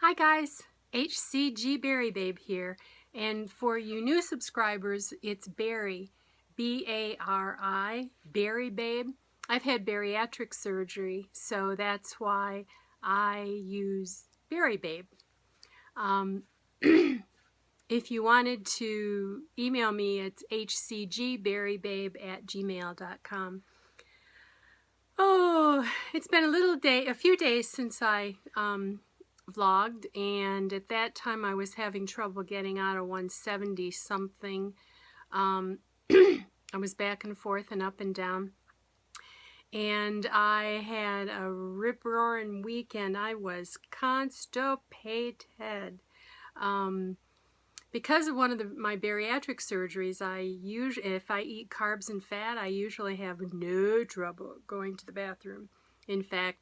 Hi guys, HCG Berry Babe here, and for you new subscribers, it's Berry, B-A-R-I, Berry Babe. I've had bariatric surgery, so that's why I use Berry Babe. If you wanted to email me, it's hcgberrybabe@gmail.com. Oh, it's been a few days since I vlogged, and at that time I was having trouble getting out of 170 something. I was back and forth and up and down, and I had a rip-roaring weekend. I was constipated. Because of one of my bariatric surgeries, if I eat carbs and fat, I usually have no trouble going to the bathroom. In fact,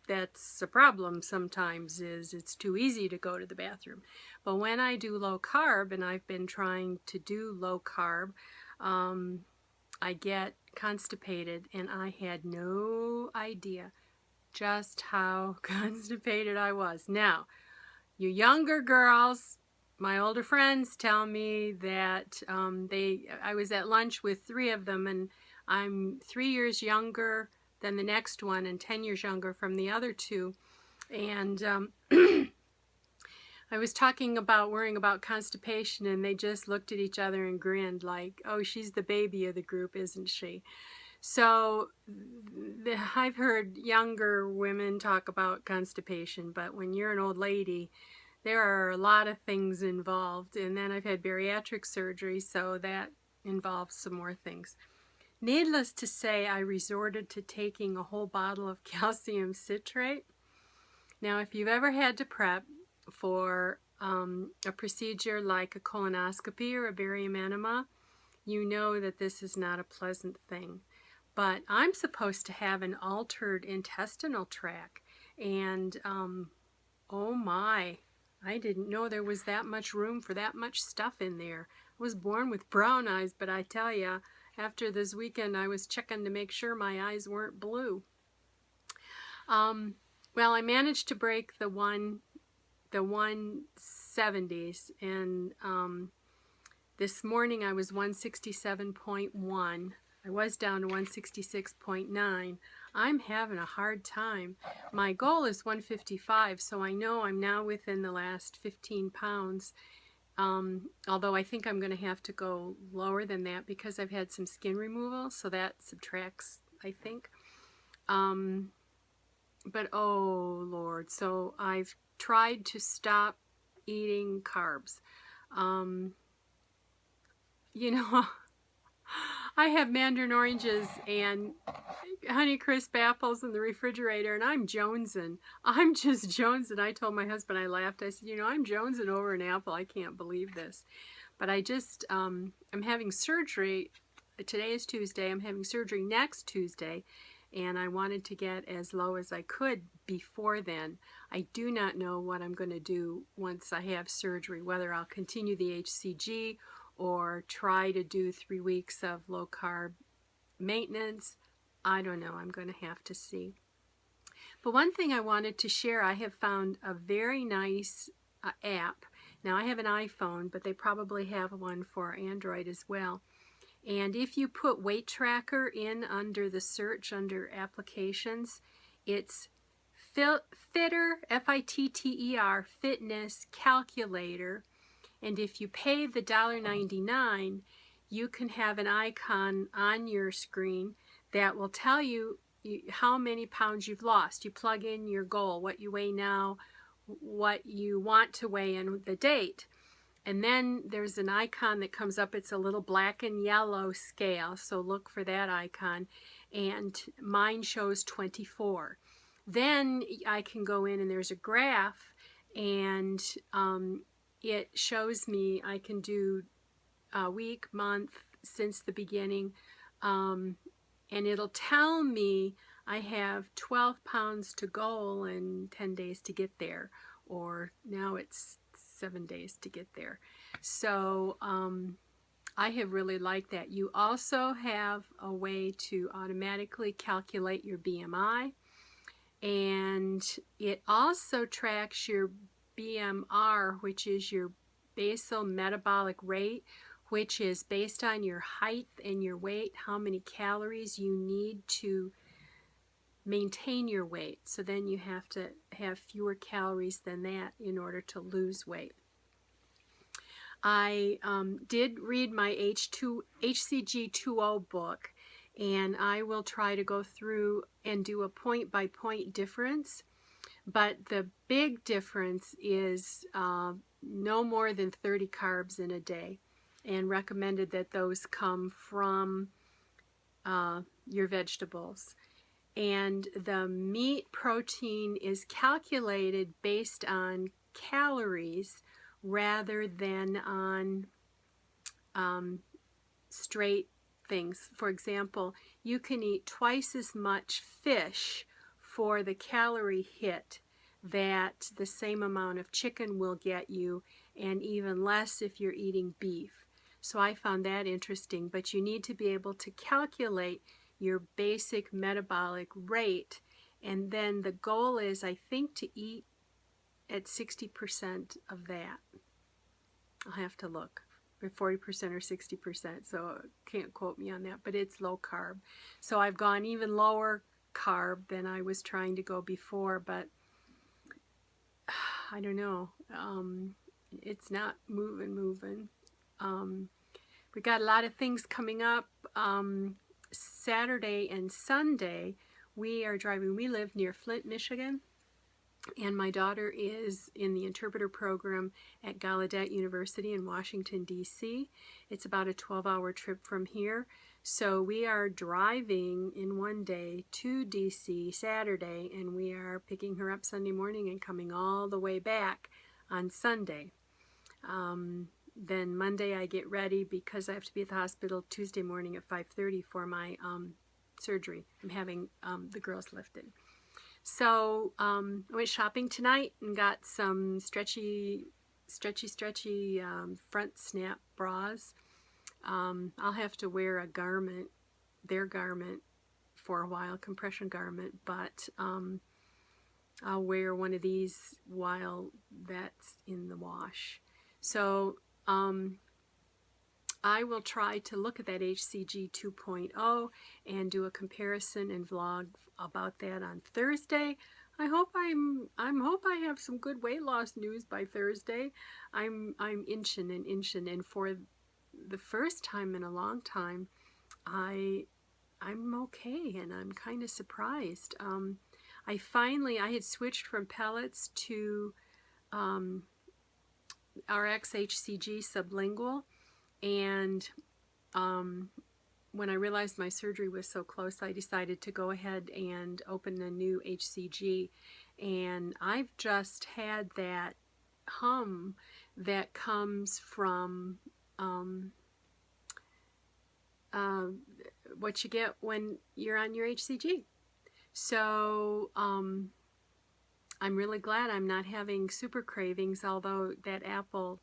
that's a problem sometimes, is it's too easy to go to the bathroom. But when I do low carb, and I've been trying to do low carb, I get constipated, and I had no idea just how constipated I was. Now, you younger girls, my older friends tell me that I was at lunch with 3 of them, and I'm 3 years younger than the next one and 10 years younger from the other 2. And I was talking about worrying about constipation, and they just looked at each other and grinned like, oh, she's the baby of the group, isn't she? So I've heard younger women talk about constipation, but when you're an old lady, there are a lot of things involved. And then I've had bariatric surgery, so that involves some more things. Needless to say, I resorted to taking a whole bottle of calcium citrate. Now, if you've ever had to prep for a procedure like a colonoscopy or a barium enema, you know that this is not a pleasant thing. But I'm supposed to have an altered intestinal tract, and oh my, I didn't know there was that much room for that much stuff in there. I was born with brown eyes, but I tell ya, after this weekend I was checking to make sure my eyes weren't blue. Well, I managed to break the 170s, and this morning I was 167.1. I was down to 166.9. I'm having a hard time. My goal is 155, so I know I'm now within the last 15 pounds. Although I think I'm going to have to go lower than that because I've had some skin removal, so that subtracts, I think. But oh Lord, so I've tried to stop eating carbs. You know, I have mandarin oranges and Honeycrisp apples in the refrigerator, and I'm jonesing. I'm just jonesing. I told my husband, I laughed. I said, you know, I'm jonesing over an apple. I can't believe this. But I just, I'm having surgery. Today is Tuesday. I'm having surgery next Tuesday, and I wanted to get as low as I could before then. I do not know what I'm going to do once I have surgery, whether I'll continue the HCG or try to do 3 weeks of low carb maintenance. I don't know. I'm going to have to see. But one thing I wanted to share, I have found a very nice app. Now, I have an iPhone, but they probably have one for Android as well. And if you put Weight Tracker in under the search, under applications, it's Fitter, F-I-T-T-E-R, Fitness Calculator. And if you pay the $1.99, you can have an icon on your screen that will tell you how many pounds you've lost. You plug in your goal, what you weigh now, what you want to weigh, and the date. And then there's an icon that comes up. It's a little black and yellow scale, so look for that icon. And mine shows 24. Then I can go in and there's a graph, and it shows me I can do a week, month, since the beginning, and it'll tell me I have 12 pounds to goal and 10 days to get there, or now it's 7 days to get there. So I have really liked that. You also have a way to automatically calculate your BMI, and it also tracks your BMR, which is your basal metabolic rate, which is based on your height and your weight, how many calories you need to maintain your weight. So then you have to have fewer calories than that in order to lose weight. I did read my HCG2O book, and I will try to go through and do a point-by-point difference. But the big difference is no more than 30 carbs in a day, and recommended that those come from your vegetables. And the meat protein is calculated based on calories rather than on straight things. For example, you can eat twice as much fish for the calorie hit that the same amount of chicken will get you, and even less if you're eating beef. So I found that interesting, but you need to be able to calculate your basic metabolic rate, and then the goal is, I think, to eat at 60% of that. I'll have to look, or 40% or 60%, so can't quote me on that, but it's low carb. So I've gone even lower carb than I was trying to go before, but I don't know, it's not moving. We got a lot of things coming up. Saturday and Sunday we are driving. We live near Flint, Michigan, and my daughter is in the interpreter program at Gallaudet University in Washington, D.C. It's about a 12-hour trip from here. So we are driving in one day to D.C. Saturday, and we are picking her up Sunday morning and coming all the way back on Sunday. Then Monday I get ready because I have to be at the hospital Tuesday morning at 5:30 for my surgery. I'm having the girls lifted. So I went shopping tonight and got some stretchy front snap bras. I'll have to wear a garment, their garment, for a while, compression garment, but I'll wear one of these while that's in the wash. So I will try to look at that HCG 2.0 and do a comparison and vlog about that on Thursday. I hope I have some good weight loss news by Thursday. I'm inching, and for the first time in a long time, I'm okay, and I'm kind of surprised. I had switched from pellets to RxHCG sublingual, and when I realized my surgery was so close, I decided to go ahead and open a new HCG, and I've just had that hum that comes from what you get when you're on your HCG. So I'm really glad I'm not having super cravings, although that apple,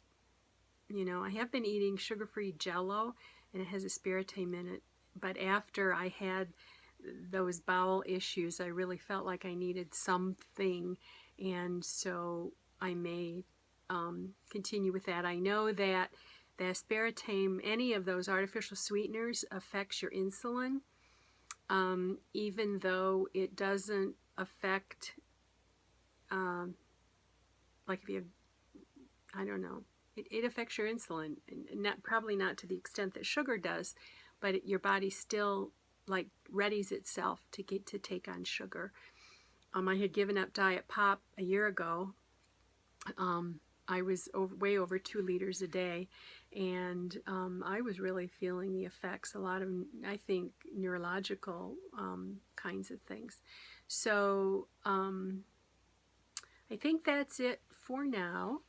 you know, I have been eating sugar-free Jell-O, and it has aspartame in it. But after I had those bowel issues, I really felt like I needed something, and so I may continue with that. I know that the aspartame, any of those artificial sweeteners, affects your insulin, even though it doesn't affect, like if you have, I don't know, it affects your insulin, and probably not to the extent that sugar does, but your body still like readies itself to take on sugar. I had given up Diet Pop a year ago. I was way over 2 liters a day, and I was really feeling the effects, a lot of, I think, neurological kinds of things. So I think that's it for now.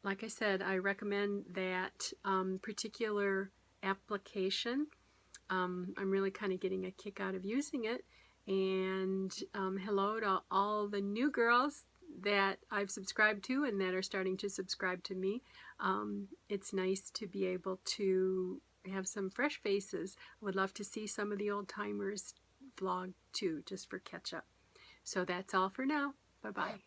Like I said, I recommend that particular application. I'm really kind of getting a kick out of using it. And hello to all the new girls that I've subscribed to and that are starting to subscribe to me. It's nice to be able to have some fresh faces. I would love to see some of the old timers vlog too, just for catch up. So that's all for now. Bye-bye.